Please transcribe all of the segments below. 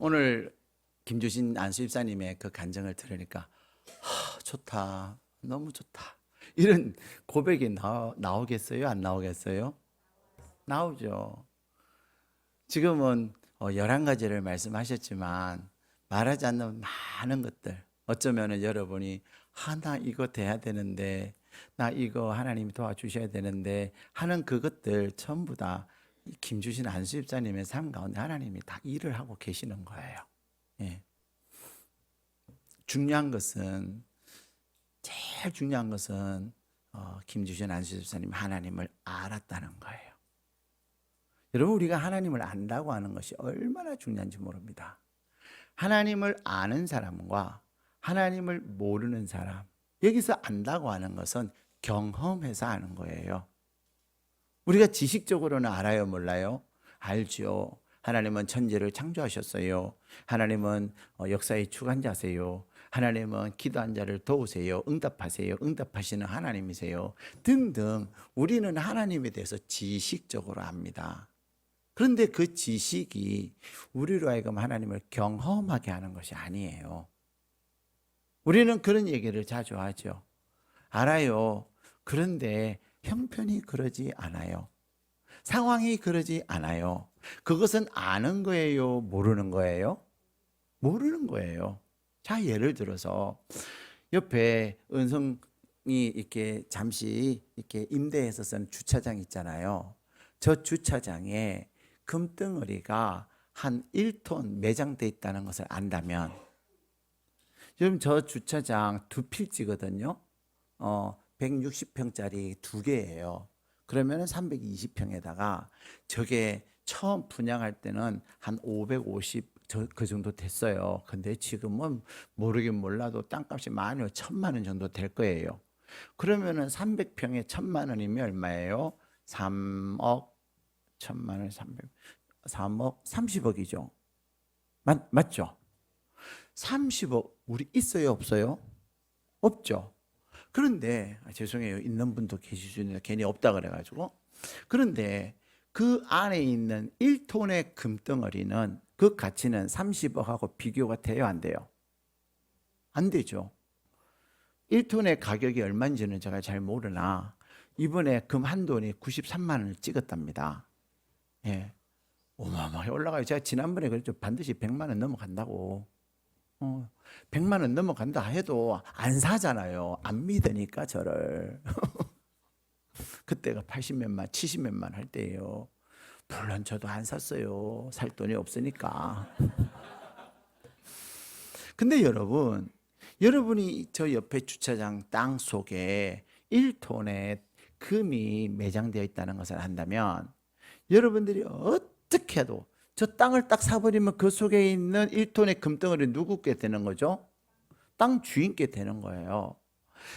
오늘 김주신 안수집사님의 그 간증을 들으니까 좋다, 너무 좋다, 이런 고백이 나오겠어요? 안 나오겠어요? 나오죠. 지금은 11가지를 말씀하셨지만 말하지 않는 많은 것들, 어쩌면 여러분이 나 이거 돼야 되는데, 나 이거 하나님이 도와주셔야 되는데 하는 그것들 전부 다 김주신 안수집사님의 삶 가운데 하나님이 다 일을 하고 계시는 거예요. 예. 중요한 것은, 제일 중요한 것은 김주신 안수집사님 하나님을 알았다는 거예요. 여러분, 우리가 하나님을 안다고 하는 것이 얼마나 중요한지 모릅니다. 하나님을 아는 사람과 하나님을 모르는 사람, 여기서 안다고 하는 것은 경험해서 아는 거예요. 우리가 지식적으로는 알아요, 몰라요? 알죠. 하나님은 천지를 창조하셨어요. 하나님은 역사의 주관자세요. 하나님은 기도한 자를 도우세요. 응답하세요. 응답하시는 하나님이세요. 등등 우리는 하나님에 대해서 지식적으로 압니다. 그런데 그 지식이 우리로 하여금 하나님을 경험하게 하는 것이 아니에요. 우리는 그런 얘기를 자주 하죠. 알아요. 그런데 형편이 그러지 않아요. 상황이 그러지 않아요. 그것은 아는 거예요? 모르는 거예요? 모르는 거예요. 자, 예를 들어서 옆에 은성이 이렇게 잠시 이렇게 임대해서 쓴 주차장 있잖아요. 저 주차장에 금덩어리가 한 1톤 매장돼 있다는 것을 안다면, 지금 저 주차장 두 필지거든요. 160평짜리 두 개예요. 그러면 320평에다가 저게 처음 분양할 때는 한 550 그 정도 됐어요. 근데 지금은 모르긴 몰라도 땅값이 10,000만 원 정도 될 거예요. 그러면은 300평에 1,000만 원이면 얼마예요? 3억 1,000만 원, 3억 30억이죠. 맞죠? 30억 우리 있어요, 없어요? 없죠. 그런데 죄송해요, 있는 분도 계실 수 있는데 괜히 없다 그래가지고. 그런데 그 안에 있는 1톤의 금덩어리는 그 가치는 30억하고 비교가 돼요, 안 돼요? 안 되죠. 1톤의 가격이 얼마인지는 제가 잘 모르나 이번에 금 한 돈이 93만 원을 찍었답니다. 예, 어마어마하게 올라가요. 제가 지난번에 그랬죠. 반드시 100만 원 넘어간다고. 100만 원 넘어간다 해도 안 사잖아요. 안 믿으니까 저를. 그때가 80몇만, 70몇만 할 때예요. 물론 저도 안 샀어요. 살 돈이 없으니까. 근데 여러분이 저 옆에 주차장 땅 속에 1톤의 금이 매장되어 있다는 것을 안다면, 여러분들이 어떻게 해도 저 땅을 딱 사버리면 그 속에 있는 1톤의 금덩어리 누구께 되는 거죠? 땅 주인께 되는 거예요.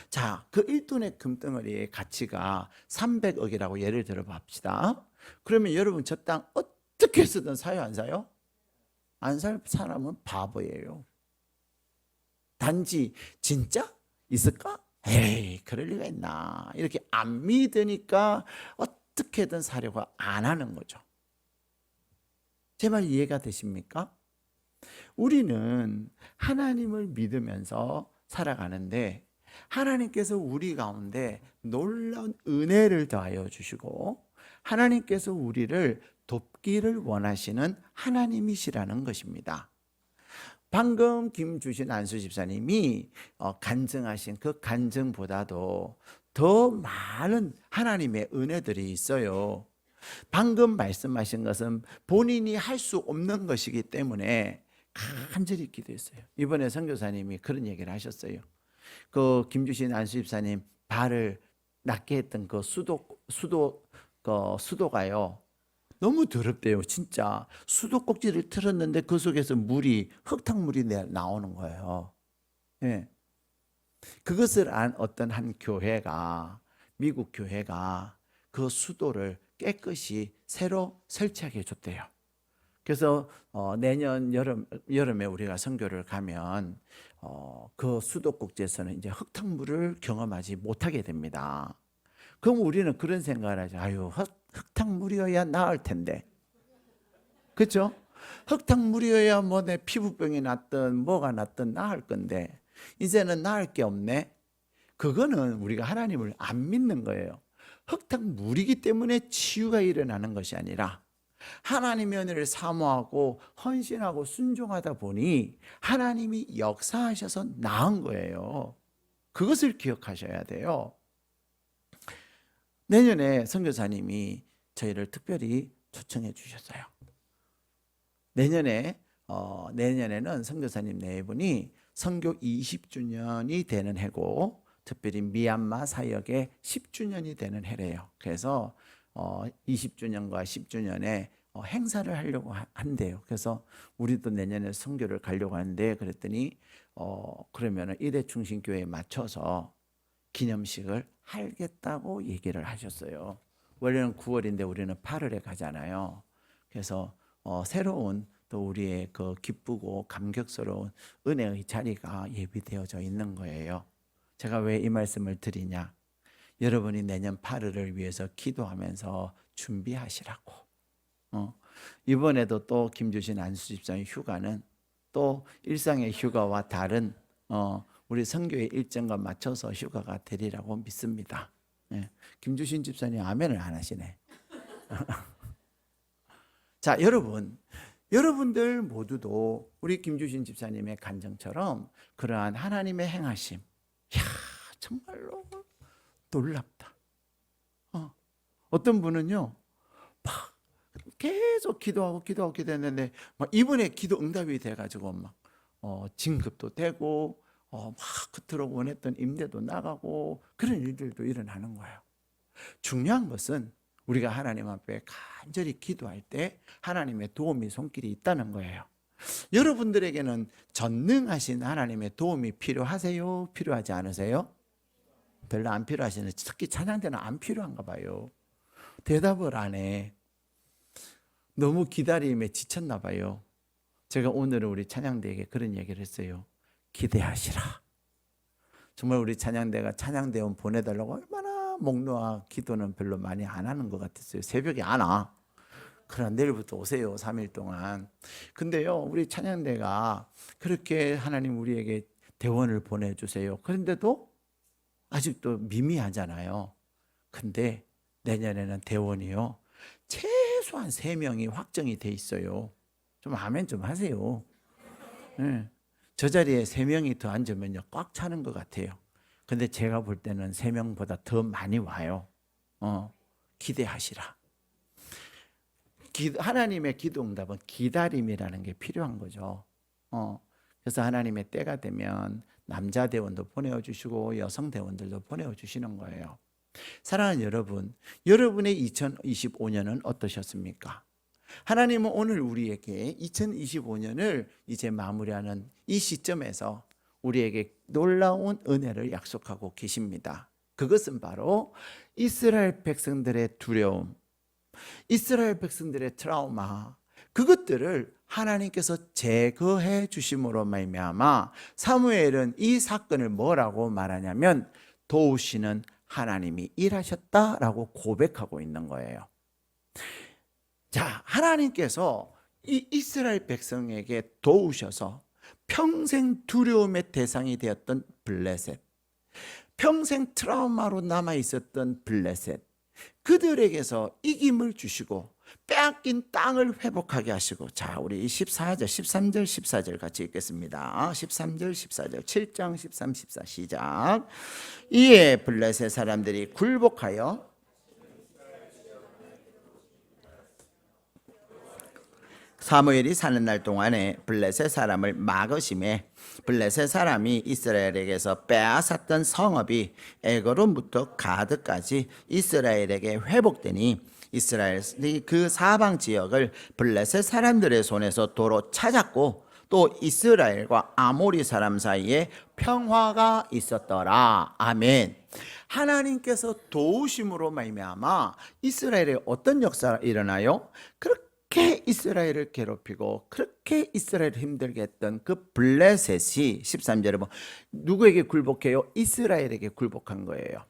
자, 그 1톤의 금덩어리의 가치가 300억이라고 예를 들어 봅시다. 그러면 여러분 저 땅 어떻게 해서든 사요, 안 사요? 안 살 사람은 바보예요. 단지 진짜 있을까? 에이, 그럴 리가 있나, 이렇게 안 믿으니까 어떻게든 사려고 안 하는 거죠. 제 말 이해가 되십니까? 우리는 하나님을 믿으면서 살아가는데 하나님께서 우리 가운데 놀라운 은혜를 더하여 주시고 하나님께서 우리를 돕기를 원하시는 하나님이시라는 것입니다. 방금 김주신 안수 집사님이 간증하신 그 간증보다도 더 많은 하나님의 은혜들이 있어요. 방금 말씀하신 것은 본인이 할 수 없는 것이기 때문에 간절히 기도했어요. 이번에 선교사님이 그런 얘기를 하셨어요. 그 김주신 안수 집사님 발을 낫게 했던 그 수도가요, 너무 더럽대요. 진짜 수도꼭지를 틀었는데 그 속에서 흙탕물이 나오는 거예요. 예. 그것을 안 어떤 한 교회가, 미국 교회가 그 수도를 깨끗이 새로 설치하게 해줬대요. 그래서 내년 여름에 우리가 선교를 가면 그 수도꼭지에서는 이제 흙탕물을 경험하지 못하게 됩니다. 그럼 우리는 그런 생각을 하죠. 아유, 흙탕물이어야 나을 텐데. 그렇죠? 흙탕물이어야 뭐 내 피부병이 났든 뭐가 났든 나을 건데 이제는 나을 게 없네. 그거는 우리가 하나님을 안 믿는 거예요. 흙탕물이기 때문에 치유가 일어나는 것이 아니라 하나님의 은혜를 사모하고 헌신하고 순종하다 보니 하나님이 역사하셔서 나은 거예요. 그것을 기억하셔야 돼요. 내년에 선교사님이 저희를 특별히 초청해 주셨어요. 내년에는 선교사님 네 분이 선교 20주년이 되는 해고 특별히 미얀마 사역의 10주년이 되는 해래요. 그래서 20주년과 10주년에 행사를 하려고 한대요. 그래서 우리도 내년에 선교를 가려고 하는데 그랬더니 그러면은 이대충신교회에 맞춰서 기념식을 하겠다고 얘기를 하셨어요. 원래는 9월인데 우리는 8월에 가잖아요. 그래서 새로운 또 우리의 그 기쁘고 감격스러운 은혜의 자리가 예비되어져 있는 거예요. 제가 왜 이 말씀을 드리냐? 여러분이 내년 8월을 위해서 기도하면서 준비하시라고. 이번에도 또 김주신 안수집사의 휴가는 또 일상의 휴가와 다른 우리 선교의 일정과 맞춰서 휴가가 되리라고 믿습니다. 예. 김주신 집사님 아멘을 안 하시네. 자, 여러분들 모두도 우리 김주신 집사님의 간증처럼 그러한 하나님의 행하심, 정말로 놀랍다. 어떤 분은요, 막 계속 기도했는데 막 이번에 기도 응답이 돼가지고 막 진급도 되고 막 그토록 원했던 임대도 나가고 그런 일들도 일어나는 거예요. 중요한 것은 우리가 하나님 앞에 간절히 기도할 때 하나님의 도움이 손길이 있다는 거예요. 여러분들에게는 전능하신 하나님의 도움이 필요하세요? 필요하지 않으세요? 별로 안 필요하시는, 특히 찬양 때는 안 필요한가 봐요. 대답을 안 해. 너무 기다림에 지쳤나 봐요. 제가 오늘은 우리 찬양대에게 그런 얘기를 했어요. 기대하시라. 정말 우리 찬양대가 찬양대원 보내달라고 얼마나 목 놓아 기도는 별로 많이 안 하는 것 같았어요. 새벽에 안 와. 그러나 내일부터 오세요. 3일 동안. 근데요, 우리 찬양대가 그렇게 하나님 우리에게 대원을 보내주세요. 그런데도 아직도 미미하잖아요. 근데 내년에는 대원이요, 최소한 3명이 확정이 돼 있어요. 좀 아멘 좀 하세요. 네. 저 자리에 3명이 더 앉으면요 꽉 차는 것 같아요. 근데 제가 볼 때는 3명보다 더 많이 와요. 기대하시라. 하나님의 기도 응답은 기다림이라는 게 필요한 거죠. 그래서 하나님의 때가 되면 남자 대원도 보내주시고 여성 대원들도 보내주시는 거예요. 사랑하는 여러분, 여러분의 2025년은 어떠셨습니까? 하나님은 오늘 우리에게 2025년을 이제 마무리하는 이 시점에서 우리에게 놀라운 은혜를 약속하고 계십니다. 그것은 바로 이스라엘 백성들의 두려움, 이스라엘 백성들의 트라우마, 그것들을 하나님께서 제거해 주심으로 말미암아 사무엘은 이 사건을 뭐라고 말하냐면 도우시는 하나님이 일하셨다라고 고백하고 있는 거예요. 자, 하나님께서 이 이스라엘 백성에게 도우셔서 평생 두려움의 대상이 되었던 블레셋, 평생 트라우마로 남아 있었던 블레셋, 그들에게서 이김을 주시고 빼앗긴 땅을 회복하게 하시고, 자, 우리 14절, 13절, 14절 같이 읽겠습니다. 13절, 14절, 7장 13, 14 시작. 이에 블레셋 사람들이 굴복하여 사무엘이 사는 날 동안에 블레셋 사람을 막으심에 블레셋 사람이 이스라엘에게서 빼앗았던 성읍이 에그론부터 가드까지 이스라엘에게 회복되니 이스라엘이 그 사방 지역을 블레셋 사람들의 손에서 도로 찾았고 또 이스라엘과 아모리 사람 사이에 평화가 있었더라. 아멘. 하나님께서 도우심으로 말미암아 이스라엘에 어떤 역사가 일어나요? 그렇게 이스라엘을 괴롭히고 그렇게 이스라엘을 힘들게 했던 그 블레셋이 13절에 뭐 누구에게 굴복해요? 이스라엘에게 굴복한 거예요.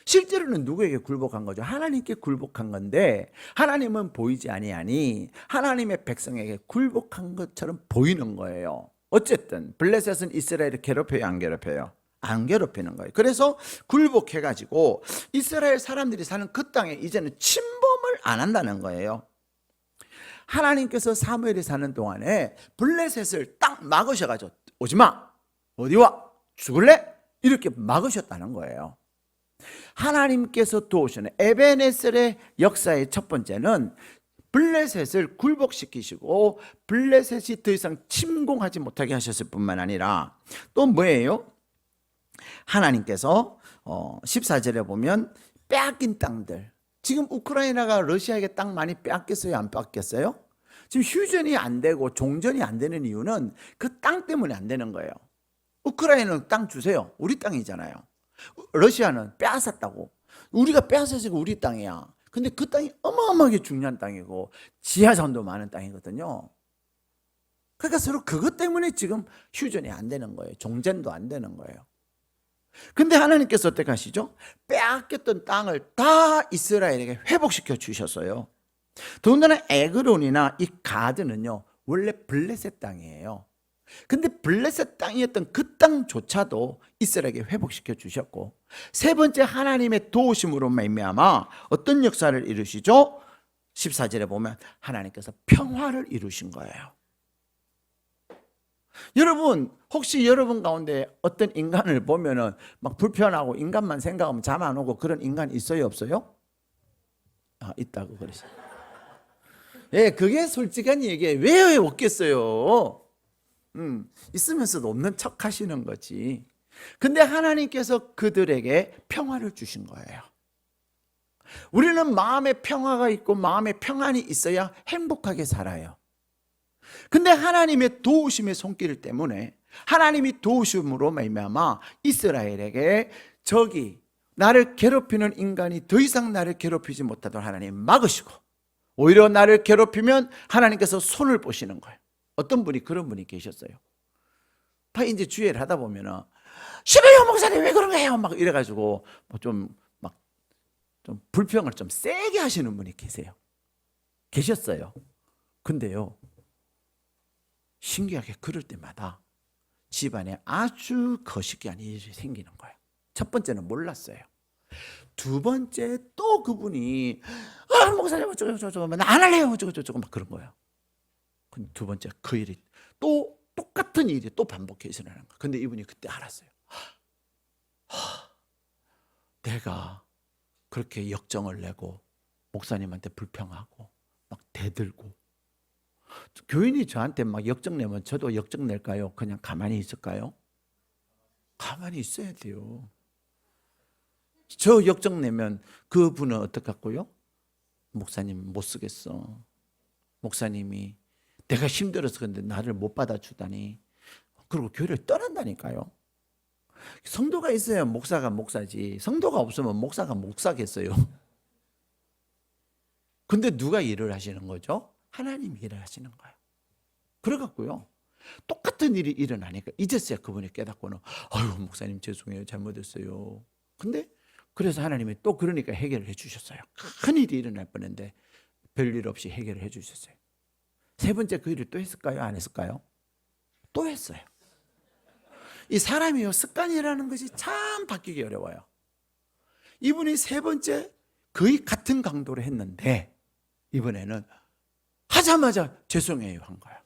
실제로는 누구에게 굴복한 거죠? 하나님께 굴복한 건데 하나님은 보이지 아니하니 하나님의 백성에게 굴복한 것처럼 보이는 거예요. 어쨌든 블레셋은 이스라엘을 괴롭혀요, 안 괴롭혀요? 안 괴롭히는 거예요. 그래서 굴복해가지고 이스라엘 사람들이 사는 그 땅에 이제는 침범을 안 한다는 거예요. 하나님께서 사무엘이 사는 동안에 블레셋을 딱 막으셔가지고 오지마, 어디와, 죽을래? 이렇게 막으셨다는 거예요. 하나님께서 도우시는 에베네셀의 역사의 첫 번째는 블레셋을 굴복시키시고 블레셋이 더 이상 침공하지 못하게 하셨을 뿐만 아니라 또 뭐예요? 하나님께서 14절에 보면 빼앗긴 땅들, 지금 우크라이나가 러시아에게 땅 많이 빼앗겼어요, 안 빼앗겼어요? 지금 휴전이 안 되고 종전이 안 되는 이유는 그 땅 때문에 안 되는 거예요. 우크라이나는 땅 주세요, 우리 땅이잖아요. 러시아는 빼앗았다고, 우리가 빼앗았으니까 우리 땅이야. 근데 그 땅이 어마어마하게 중요한 땅이고 지하산도 많은 땅이거든요. 그러니까 서로 그것 때문에 지금 휴전이 안 되는 거예요. 종전도 안 되는 거예요. 근데 하나님께서 어떻게 하시죠? 빼앗겼던 땅을 다 이스라엘에게 회복시켜 주셨어요. 더군다나 에그론이나 이 가드는요, 원래 블레셋 땅이에요. 근데 블레셋 땅이었던 그 땅조차도 이스라엘에게 회복시켜 주셨고, 세 번째 하나님의 도우심으로 말미암아 어떤 역사를 이루시죠? 14절에 보면 하나님께서 평화를 이루신 거예요. 여러분, 혹시 여러분 가운데 어떤 인간을 보면은 막 불편하고 인간만 생각하면 잠 안 오고 그런 인간 있어요, 없어요? 아, 있다고 그러세요. 예, 그게 솔직한 얘기예요. 왜 없겠어요? 있으면서도 없는 척 하시는 거지. 근데 하나님께서 그들에게 평화를 주신 거예요. 우리는 마음에 평화가 있고 마음에 평안이 있어야 행복하게 살아요. 근데 하나님의 도우심의 손길 때문에, 하나님이 도우심으로 말미암아 이스라엘에게 적이, 나를 괴롭히는 인간이 더 이상 나를 괴롭히지 못하도록 하나님 막으시고, 오히려 나를 괴롭히면 하나님께서 손을 보시는 거예요. 어떤 분이 그런 분이 계셨어요. 다 이제 주의를 하다 보면은 시베요 목사님 왜 그런 거예요? 막 이래가지고 좀 불평을 좀 세게 하시는 분이 계셨어요. 근데요, 신기하게 그럴 때마다 집안에 아주 거시기한 일이 생기는 거예요. 첫 번째는 몰랐어요. 두 번째 또 그분이 목사님 어쩌고 나 안 할래요 어쩌고 막 그런 거예요. 근데 두 번째 그 일이 또 똑같은 일이 또 반복해서 일어나는 거예요. 근데 이분이 그때 알았어요. 내가 그렇게 역정을 내고 목사님한테 불평하고 막 대들고, 교인이 저한테 막 역정 내면 저도 역정 낼까요? 그냥 가만히 있을까요? 가만히 있어야 돼요. 저 역정 내면 그분은 어떡하고요? 목사님 못 쓰겠어. 목사님이 내가 힘들어서 그런데 나를 못 받아주다니. 그리고 교회를 떠난다니까요. 성도가 있어야 목사가 목사지, 성도가 없으면 목사가 목사겠어요. 근데 누가 일을 하시는 거죠? 하나님이 일을 하시는 거예요. 그래갖고요, 똑같은 일이 일어나니까 이제서야 그분이 깨닫고는 아유 목사님 죄송해요, 잘못했어요. 근데 그래서 하나님이 또 그러니까 해결을 해주셨어요. 큰 일이 일어날 뻔했는데 별일 없이 해결을 해주셨어요. 세 번째 그 일을 또 했을까요? 안 했을까요? 또 했어요. 이 사람이요, 습관이라는 것이 참 바뀌기 어려워요. 이분이 세 번째 거의 같은 강도로 했는데 이번에는 하자마자 죄송해요 한 거예요.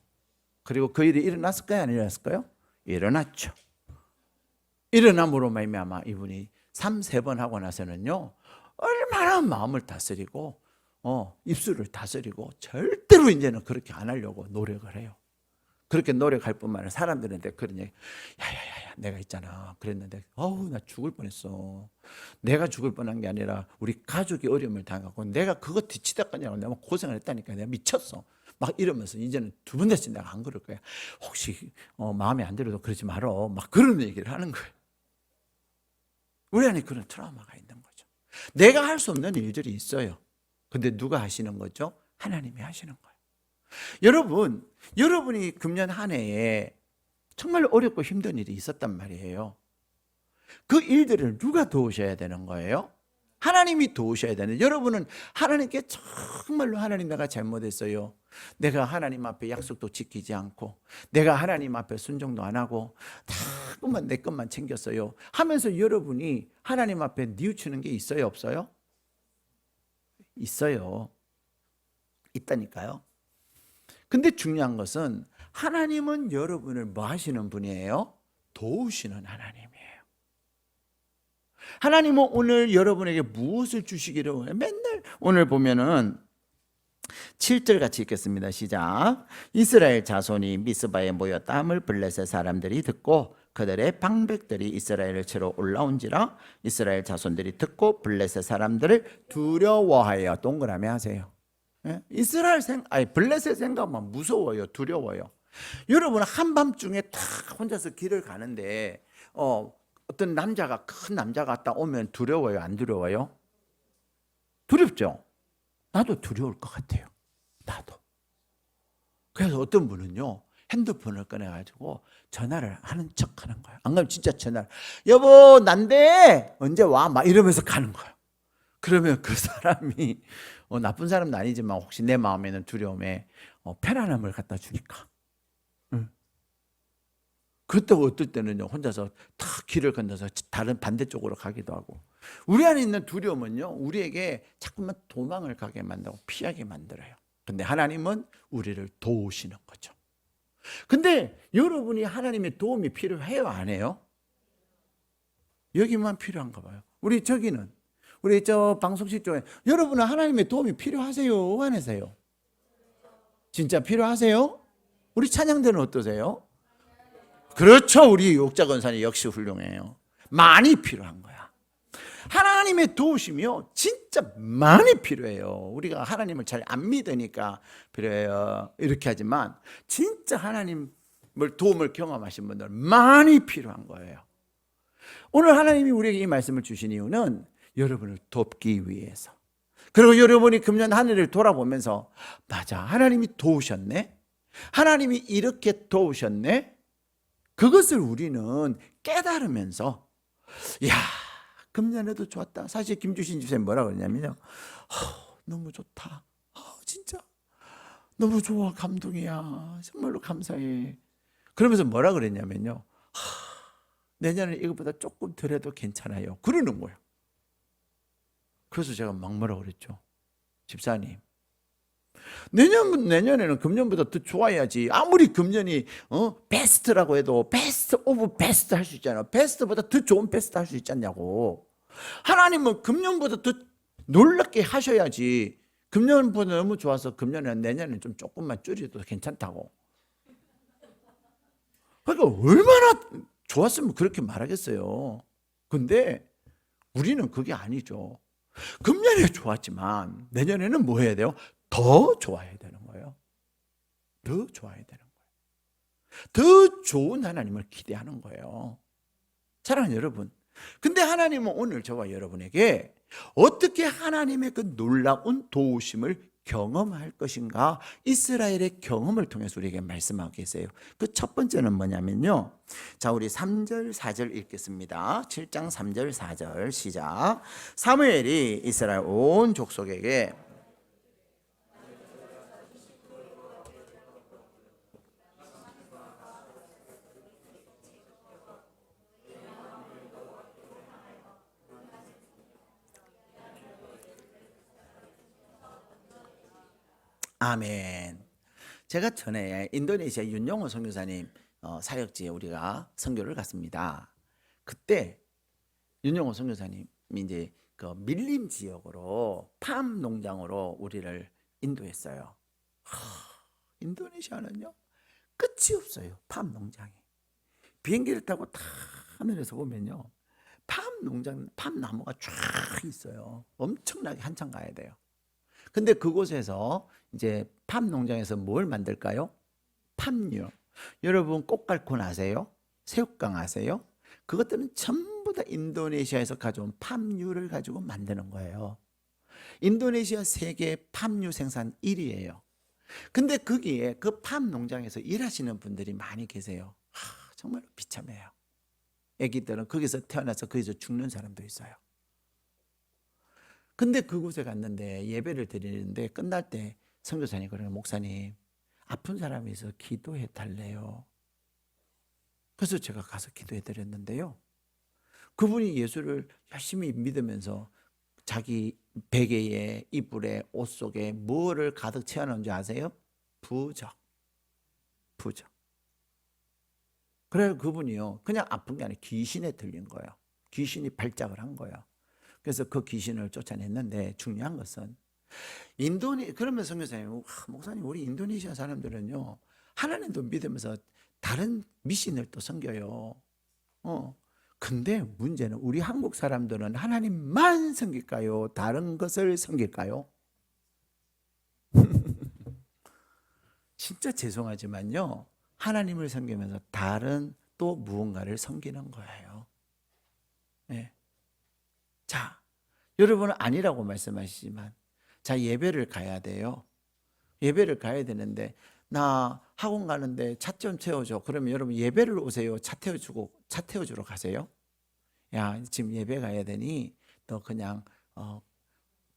그리고 그 일이 일어났을까요? 안 일어났을까요? 일어났죠. 일어남으로 말미암아 이분이 3-4번 하고 나서는요, 얼마나 마음을 다스리고 입술을 다스리고 절대로 이제는 그렇게 안 하려고 노력을 해요. 그렇게 노력할 뿐만 아니라 사람들한테 그런 얘기, 야야야야 내가 있잖아 그랬는데 나 죽을 뻔했어. 내가 죽을 뻔한 게 아니라 우리 가족이 어려움을 당하고 내가 그거 뒤치다가냐고 내가 고생을 했다니까. 내가 미쳤어 막 이러면서 이제는 두 번 다시 내가 안 그럴 거야. 혹시 마음에 안 들어도 그러지 말어 막 그런 얘기를 하는 거예요. 우리 안에 그런 트라우마가 있는 거죠. 내가 할 수 없는 일들이 있어요. 근데 누가 하시는 거죠? 하나님이 하시는 거예요. 여러분, 여러분이 금년 한 해에 정말 어렵고 힘든 일이 있었단 말이에요. 그 일들을 누가 도우셔야 되는 거예요? 하나님이 도우셔야 되는, 여러분은 하나님께 정말로 하나님 내가 잘못했어요, 내가 하나님 앞에 약속도 지키지 않고 내가 하나님 앞에 순종도 안 하고 자꾸만 내 것만 챙겼어요 하면서 여러분이 하나님 앞에 뉘우치는 게 있어요, 없어요? 있어요. 있다니까요. 근데 중요한 것은 하나님은 여러분을 뭐 하시는 분이에요? 도우시는 하나님이에요. 하나님은 오늘 여러분에게 무엇을 주시기를 원해요? 맨날 오늘 보면은 7절 같이 읽겠습니다. 시작. 이스라엘 자손이 미스바에 모였다함을 블레셋 사람들이 듣고 그들의 방백들이 이스라엘을 치러 올라온지라 이스라엘 자손들이 듣고 블레셋 사람들을 두려워하여, 동그라미 하세요. 예? 블레셋 생각만 무서워요, 두려워요. 여러분 한밤중에 탁 혼자서 길을 가는데 어떤 남자가, 큰 남자가 딱 오면 두려워요, 안 두려워요? 두렵죠? 나도 두려울 것 같아요. 나도. 그래서 어떤 분은요, 핸드폰을 꺼내가지고 전화를 하는 척 하는 거예요. 안 그러면 진짜 전화를, 여보 난데 언제 와? 막 이러면서 가는 거예요. 그러면 그 사람이 나쁜 사람도 아니지만 혹시 내 마음에는 두려움에 편안함을 갖다 주니까. 그렇다고 어떨 때는요, 혼자서 탁 길을 건너서 다른 반대쪽으로 가기도 하고. 우리 안에 있는 두려움은요, 우리에게 자꾸만 도망을 가게 만들고 피하게 만들어요. 근데 하나님은 우리를 도우시는 거죠. 근데 여러분이 하나님의 도움이 필요해요, 안 해요? 여기만 필요한가 봐요. 우리 저기는, 우리 저 방송실 쪽에 여러분은 하나님의 도움이 필요하세요, 안 하세요? 진짜 필요하세요? 우리 찬양대는 어떠세요? 그렇죠. 우리 욕자 권사님 역시 훌륭해요. 많이 필요한 거야. 하나님의 도우심이요, 진짜 많이 필요해요. 우리가 하나님을 잘 안 믿으니까 필요해요 이렇게 하지만 진짜 하나님을 도움을 경험하신 분들은 많이 필요한 거예요. 오늘 하나님이 우리에게 이 말씀을 주신 이유는 여러분을 돕기 위해서. 그리고 여러분이 금년 한 해를 돌아보면서 맞아, 하나님이 도우셨네, 하나님이 이렇게 도우셨네, 그것을 우리는 깨달으면서 야, 금년에도 좋았다. 사실 김주신 집사님 뭐라고 그러냐면요, 너무 좋다, 진짜 너무 좋아, 감동이야, 정말로 감사해. 그러면서 뭐라 그랬냐면요, 내년에 이것보다 조금 덜 해도 괜찮아요, 그러는 거예요. 그래서 제가 막 뭐라 그랬죠. 집사님, 내년에는 금년보다 더 좋아야지. 아무리 금년이 베스트라고 해도 베스트 오브 베스트 할 수 있잖아요. 베스트보다 더 좋은 베스트 할 수 있지 않냐고. 하나님은 금년보다 더 놀랍게 하셔야지. 금년보다 너무 좋아서 금년에 내년에는 좀 조금만 줄여도 괜찮다고. 그러니까 얼마나 좋았으면 그렇게 말하겠어요. 근데 우리는 그게 아니죠. 금년에 좋았지만 내년에는 뭐 해야 돼요? 더 좋아야 되는 거예요. 더 좋아야 되는 거예요. 더 좋은 하나님을 기대하는 거예요. 사랑하는 여러분, 근데 하나님은 오늘 저와 여러분에게 어떻게 하나님의 그 놀라운 도우심을 경험할 것인가, 이스라엘의 경험을 통해서 우리에게 말씀하고 계세요. 그 첫 번째는 뭐냐면요, 자 우리 3절 4절 읽겠습니다. 7장 3절 4절 시작. 사무엘이 이스라엘 온 족속에게 아멘. 제가 전에 인도네시아 윤영호 선교사님 사역지에 우리가 선교를 갔습니다. 그때 윤영호 선교사님이 이제 그 밀림 지역으로 팜 농장으로 우리를 인도했어요. 인도네시아는요 끝이 없어요. 팜 농장이. 비행기를 타고 다 하늘에서 보면요, 팜 농장, 팜 나무가 쫙 있어요. 엄청나게 한참 가야 돼요. 근데 그곳에서 이제 팜 농장에서 뭘 만들까요? 팜유. 여러분 꽃갈콘 아세요? 새우깡 아세요? 그것들은 전부 다 인도네시아에서 가져온 팜유를 가지고 만드는 거예요. 인도네시아 세계 팜유 생산 1위예요. 근데 거기에 그 팜 농장에서 일하시는 분들이 많이 계세요. 정말로 비참해요. 애기들은 거기서 태어나서 거기서 죽는 사람도 있어요. 근데 그곳에 갔는데 예배를 드리는데 끝날 때 선교사님 그러는 목사님 아픈 사람이 있어 기도해 달래요. 그래서 제가 가서 기도해 드렸는데요. 그분이 예수를 열심히 믿으면서 자기 베개에 이불에 옷 속에 뭐를 가득 채워놓은 줄 아세요? 부적. 그래서 그분이요 그냥 아픈 게 아니라 귀신에 들린 거예요. 귀신이 발작을 한 거예요. 그래서 그 귀신을 쫓아냈는데 중요한 것은 그러면 선교사님 목사님 우리 인도네시아 사람들은요 하나님도 믿으면서 다른 미신을 또 섬겨요. 근데 문제는 우리 한국 사람들은 하나님만 섬길까요? 다른 것을 섬길까요? 진짜 죄송하지만요 하나님을 섬기면서 다른 또 무언가를 섬기는 거예요. 네. 자, 여러분은 아니라고 말씀하시지만 자 예배를 가야 돼요. 예배를 가야 되는데 나 학원 가는데 차 좀 태워줘. 그러면 여러분 예배를 오세요? 차 태워주러 가세요? 야 지금 예배 가야 되니 너 그냥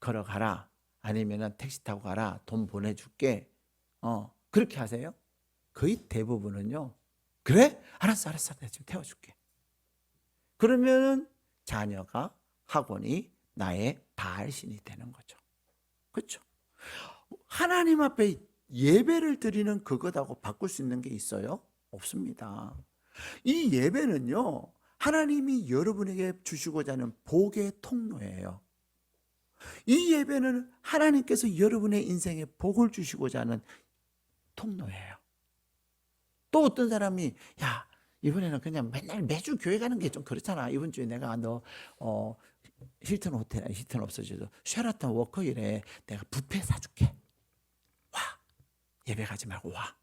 걸어가라. 아니면 택시 타고 가라. 돈 보내줄게. 그렇게 하세요? 거의 대부분은요. 그래? 알았어. 내가 지금 태워줄게. 그러면은 자녀가 학원이 나의 바알신이 되는 거죠. 그렇죠? 하나님 앞에 예배를 드리는 그것하고 바꿀 수 있는 게 있어요? 없습니다. 이 예배는요. 하나님이 여러분에게 주시고자 하는 복의 통로예요. 이 예배는 하나님께서 여러분의 인생에 복을 주시고자 하는 통로예요. 또 어떤 사람이 야 이번에는 그냥 맨날 매주 교회 가는 게 좀 그렇잖아. 이번 주에 내가 너 힐튼 호텔 힐튼 없어져서 쉐라톤 워커힐에 내가 뷔페 사줄게. 와 예배 가지 말고 와.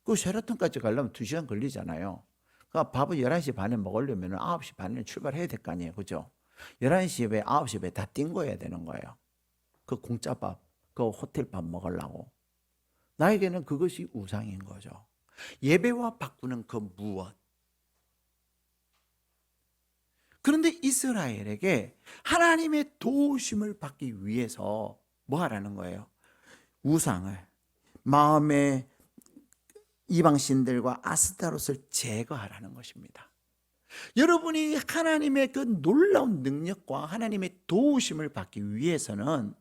그 쉐라톤까지 가려면 2시간 걸리잖아요. 그러니까 밥을 11시 반에 먹으려면 9시 반에 출발해야 될 거 아니에요. 그죠? 11시 에 9시 에 다 띵거해야 되는 거예요. 그 공짜밥, 그 호텔밥 먹으려고. 나에게는 그것이 우상인 거죠. 예배와 바꾸는 그 무엇. 그런데 이스라엘에게 하나님의 도우심을 받기 위해서 뭐 하라는 거예요? 우상을, 마음의 이방신들과 아스타롯을 제거하라는 것입니다. 여러분이 하나님의 그 놀라운 능력과 하나님의 도우심을 받기 위해서는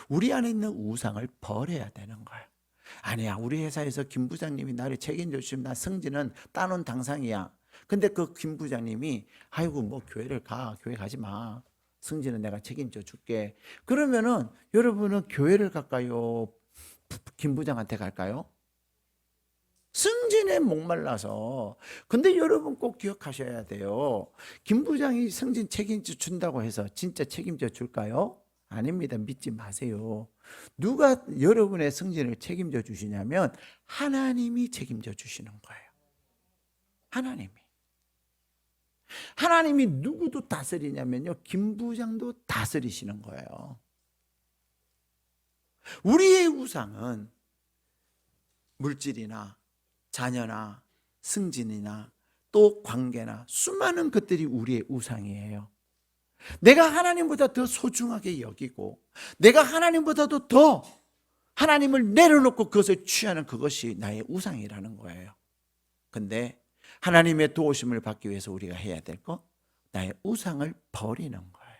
우리 안에 있는 우상을 버려야 되는 거예요. 아니야 우리 회사에서 김 부장님이 나를 책임져 주시면 나 승진은 따놓은 당상이야. 근데 그 김 부장님이 아이고 뭐 교회 가지 마. 승진은 내가 책임져 줄게. 그러면은 여러분은 교회를 갈까요? 김 부장한테 갈까요? 승진에 목말라서. 근데 여러분 꼭 기억하셔야 돼요. 김 부장이 승진 책임져 준다고 해서 진짜 책임져 줄까요? 아닙니다. 믿지 마세요. 누가 여러분의 승진을 책임져 주시냐면 하나님이 책임져 주시는 거예요. 하나님이 누구도 다스리냐면요 김 부장도 다스리시는 거예요. 우리의 우상은 물질이나 자녀나 승진이나 또 관계나 수많은 것들이 우리의 우상이에요. 내가 하나님보다 더 소중하게 여기고 내가 하나님보다도 더 하나님을 내려놓고 그것을 취하는 그것이 나의 우상이라는 거예요. 근데 하나님의 도우심을 받기 위해서 우리가 해야 될 것, 나의 우상을 버리는 거예요.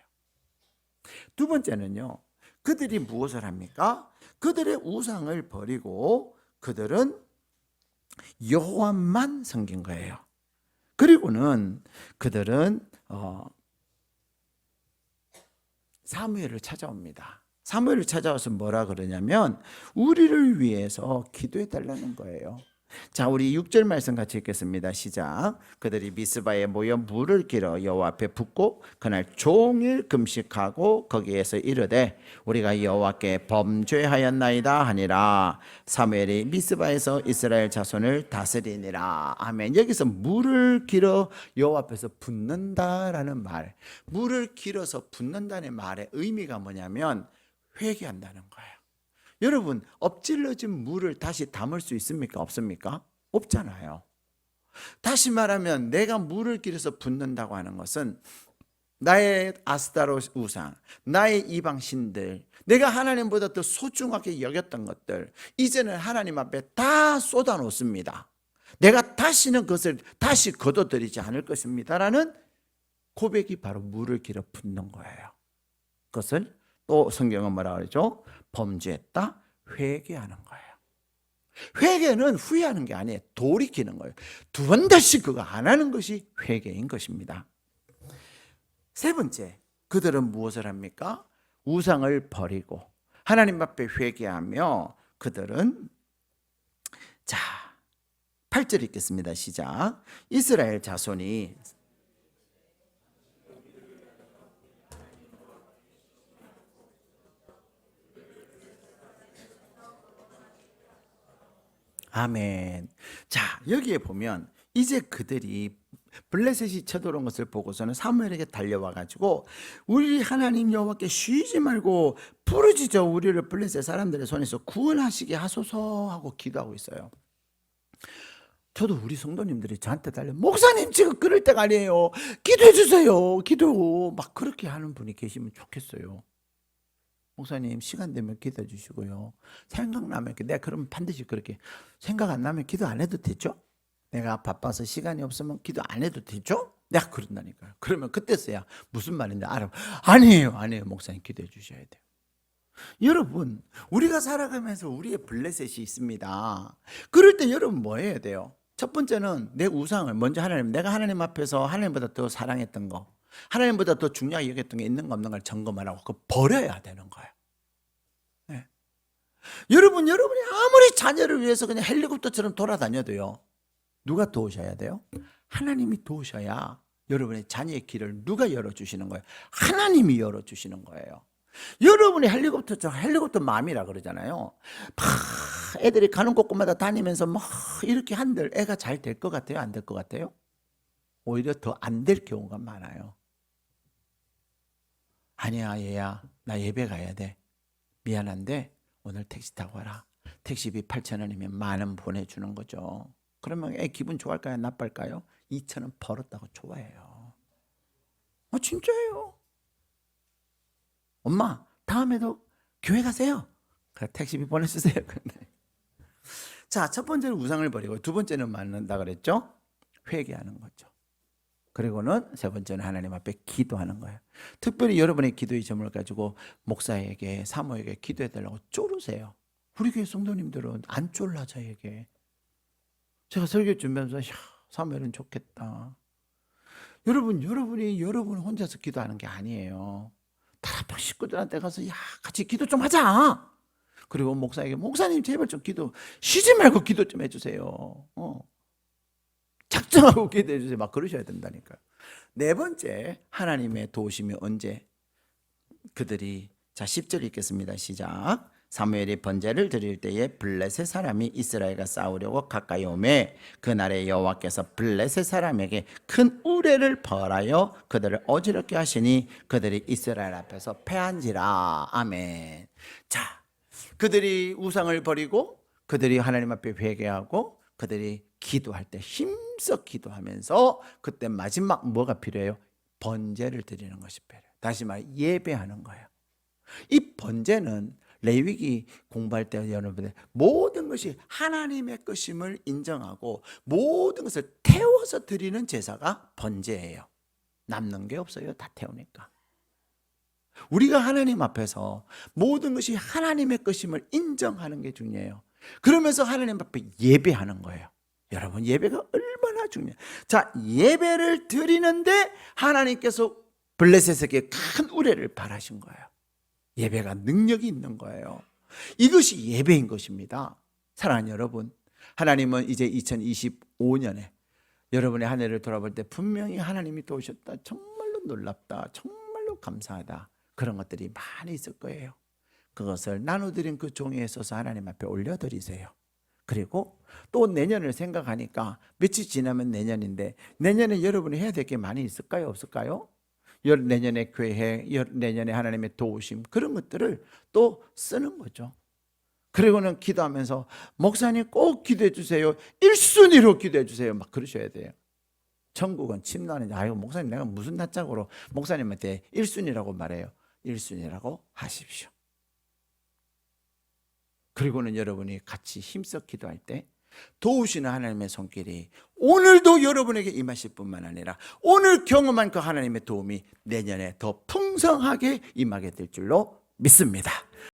두 번째는요, 그들이 무엇을 합니까? 그들의 우상을 버리고 그들은 여호와만 섬긴 거예요. 그리고는 그들은 사무엘을 찾아옵니다. 사무엘을 찾아와서 뭐라 그러냐면 우리를 위해서 기도해 달라는 거예요. 자, 우리 6절 말씀 같이 읽겠습니다. 시작. 그들이 미스바에 모여 물을 길어 여호와 앞에 붓고 그날 종일 금식하고 거기에서 이르되 우리가 여호와께 범죄하였나이다 하니라. 사무엘이 미스바에서 이스라엘 자손을 다스리니라. 아멘. 여기서 물을 길어 여호와 앞에서 붓는다라는 말, 물을 길어서 붓는다는 말의 의미가 뭐냐면 회개한다는 거예요. 여러분, 엎질러진 물을 다시 담을 수 있습니까? 없습니까? 없잖아요. 다시 말하면 내가 물을 길어서 붓는다고 하는 것은 나의 아스타로 우상, 나의 이방 신들, 내가 하나님보다 더 소중하게 여겼던 것들, 이제는 하나님 앞에 다 쏟아 놓습니다. 내가 다시는 그것을 다시 거둬들이지 않을 것입니다라는 고백이 바로 물을 길어 붓는 거예요. 그것을 또 성경은 뭐라 그러죠? 범죄했다, 회개하는 거예요. 회개는 후회하는 게 아니에요. 돌이키는 거예요. 두 번 다시 그거 안 하는 것이 회개인 것입니다. 세 번째, 그들은 무엇을 합니까? 우상을 버리고 하나님 앞에 회개하며 그들은, 자, 8절 읽겠습니다. 시작. 이스라엘 자손이 아멘. 자, 여기에 보면 이제 그들이 블레셋이 쳐들어온 것을 보고서는 사무엘에게 달려와 가지고 우리 하나님 여호와께 쉬지 말고 부르짖어 우리를 블레셋 사람들의 손에서 구원하시게 하소서 하고 기도하고 있어요. 저도 우리 성도님들이 저한테 달려, 목사님 지금 그럴 때가 아니에요, 기도해 주세요, 기도, 막 그렇게 하는 분이 계시면 좋겠어요. 목사님 시간 되면 기도해 주시고요, 생각나면, 내가 그러면 반드시 그렇게, 생각 안 나면 기도 안 해도 되죠? 내가 바빠서 시간이 없으면 기도 안 해도 되죠? 내가 그런다니까요. 그러면 그때서야 무슨 말인지 알아. 아니에요 목사님 기도해 주셔야 돼요. 여러분, 우리가 살아가면서 우리의 블레셋이 있습니다. 그럴 때 여러분 뭐 해야 돼요? 첫 번째는 내 우상을 먼저 내가 하나님 앞에서 하나님보다 더 사랑했던 거, 하나님보다 더 중요하게 여겼던 게 있는 거 없는 걸 점검을 하고 그거 버려야 되는 거예요. 네. 여러분이 아무리 자녀를 위해서 그냥 헬리콥터처럼 돌아다녀도요, 누가 도우셔야 돼요? 하나님이 도우셔야 여러분의 자녀의 길을 누가 열어주시는 거예요? 하나님이 열어주시는 거예요. 여러분이 헬리콥터 맘이라 그러잖아요. 막 애들이 가는 곳곳마다 다니면서 막 이렇게 한들 애가 잘 될 것 같아요? 안 될 것 같아요? 오히려 더 안 될 경우가 많아요. 아니야 얘야, 나 예배 가야 돼, 미안한데 오늘 택시 타고 와라. 택시비 8,000원이면 10,000원 보내주는 거죠. 그러면 애 기분 좋아할까요? 나빠할까요? 2,000원 벌었다고 좋아해요. 진짜예요. 엄마 다음에도 교회 가세요, 택시비 보내주세요. 자, 첫 번째는 우상을 버리고, 두 번째는 맞는다 그랬죠? 회개하는 거죠. 그리고는 세 번째는 하나님 앞에 기도하는 거예요. 특별히 여러분의 기도의 점을 가지고 목사에게, 사모에게 기도해 달라고 쪼르세요. 우리 교회 성도님들은 안 쫄라 저에게. 제가 설교 준비하면서 사모엘은 좋겠다. 여러분이 혼자서 기도하는 게 아니에요. 다른 식구들한테 가서 같이 기도 좀 하자. 그리고 목사에게, 목사님 제발 좀 쉬지 말고 기도 좀 해주세요. 작정하고 기도해 주세요. 막 그러셔야 된다니까요. 네 번째, 하나님의 도우심이 언제? 그들이, 자 10절 읽겠습니다. 시작. 사무엘이 번제를 드릴 때에 블레셋 사람이 이스라엘과 싸우려고 가까이 오매 그날에 여호와께서 블레셋 사람에게 큰 우레를 벌하여 그들을 어지럽게 하시니 그들이 이스라엘 앞에서 패한지라. 아멘. 자, 그들이 우상을 버리고 그들이 하나님 앞에 회개하고 그들이 기도할 때 힘써 기도하면서, 그때 마지막 뭐가 필요해요? 번제를 드리는 것이 필요해요. 다시 말해 예배하는 거예요. 이 번제는 레위기 공부할 때 여러분들 모든 것이 하나님의 것임을 인정하고 모든 것을 태워서 드리는 제사가 번제예요. 남는 게 없어요. 다 태우니까. 우리가 하나님 앞에서 모든 것이 하나님의 것임을 인정하는 게 중요해요. 그러면서 하나님 앞에 예배하는 거예요. 여러분, 예배가 얼마나 중요해요. 자, 예배를 드리는데 하나님께서 블레셋에게 큰 우레를 바라신 거예요. 예배가 능력이 있는 거예요. 이것이 예배인 것입니다. 사랑하는 여러분, 하나님은 이제 2025년에 여러분의 한 해를 돌아볼 때 분명히 하나님이 도우셨다, 정말로 놀랍다, 정말로 감사하다, 그런 것들이 많이 있을 거예요. 그것을 나눠드린 그 종이에 써서 하나님 앞에 올려드리세요. 그리고 또 내년을 생각하니까 며칠 지나면 내년인데, 내년에 여러분이 해야 될 게 많이 있을까요? 없을까요? 내년에 교회, 내년에 하나님의 도우심, 그런 것들을 또 쓰는 거죠. 그리고는 기도하면서 목사님 꼭 기도해 주세요, 1순위로 기도해 주세요, 막 그러셔야 돼요. 천국은 침노하는지, 아유 목사님 내가 무슨 낯짝으로 목사님한테 1순위라고 말해요. 1순위라고 하십시오. 그리고는 여러분이 같이 힘써 기도할 때 도우시는 하나님의 손길이 오늘도 여러분에게 임하실 뿐만 아니라 오늘 경험한 그 하나님의 도움이 내년에 더 풍성하게 임하게 될 줄로 믿습니다.